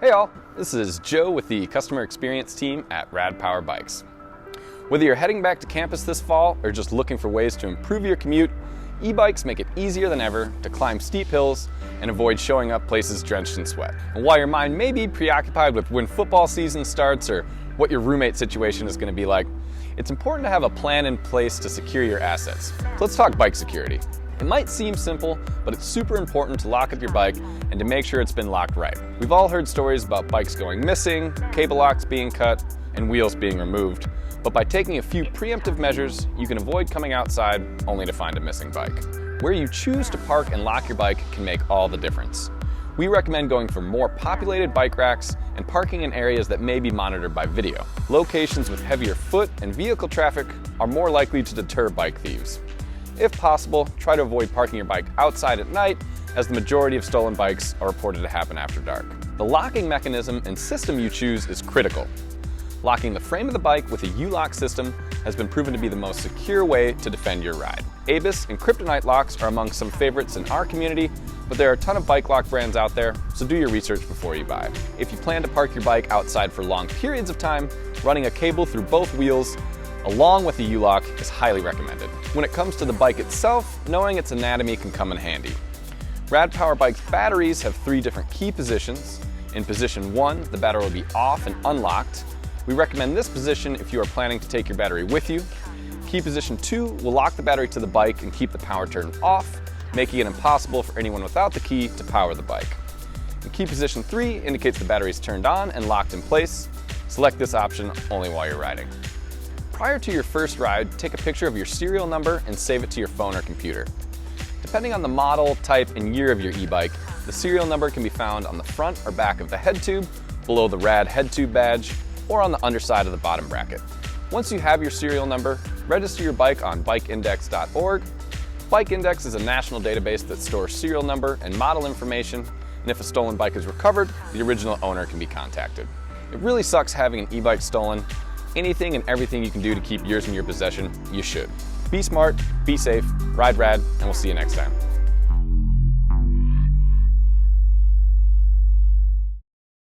Hey all, this is Joe with the customer experience team at Rad Power Bikes. Whether you're heading back to campus this fall or just looking for ways to improve your commute, e-bikes make it easier than ever to climb steep hills and avoid showing up places drenched in sweat. And while your mind may be preoccupied with when football season starts or what your roommate situation is going to be like, it's important to have a plan in place to secure your assets. So let's talk bike security. It might seem simple, but it's super important to lock up your bike and to make sure it's been locked right. We've all heard stories about bikes going missing, cable locks being cut, and wheels being removed. But by taking a few preemptive measures, you can avoid coming outside only to find a missing bike. Where you choose to park and lock your bike can make all the difference. We recommend going for more populated bike racks and parking in areas that may be monitored by video. Locations with heavier foot and vehicle traffic are more likely to deter bike thieves. If possible, try to avoid parking your bike outside at night, as the majority of stolen bikes are reported to happen after dark. The locking mechanism and system you choose is critical. Locking the frame of the bike with a U-lock system has been proven to be the most secure way to defend your ride. Abus and Kryptonite locks are among some favorites in our community, but there are a ton of bike lock brands out there, so do your research before you buy. If you plan to park your bike outside for long periods of time, running a cable through both wheels along with the U-lock is highly recommended. When it comes to the bike itself, knowing its anatomy can come in handy. Rad Power Bike's batteries have 3 different key positions. In position 1, the battery will be off and unlocked. We recommend this position if you are planning to take your battery with you. Key position 2 will lock the battery to the bike and keep the power turned off, making it impossible for anyone without the key to power the bike. And key position 3 indicates the battery is turned on and locked in place. Select this option only while you're riding. Prior to your first ride, take a picture of your serial number and save it to your phone or computer. Depending on the model, type, and year of your e-bike, the serial number can be found on the front or back of the head tube, below the Rad head tube badge, or on the underside of the bottom bracket. Once you have your serial number, register your bike on bikeindex.org. BikeIndex is a national database that stores serial number and model information, and if a stolen bike is recovered, the original owner can be contacted. It really sucks having an e-bike stolen. Anything and everything you can do to keep yours in your possession, you should. Be smart, be safe, ride rad, and we'll see you next time.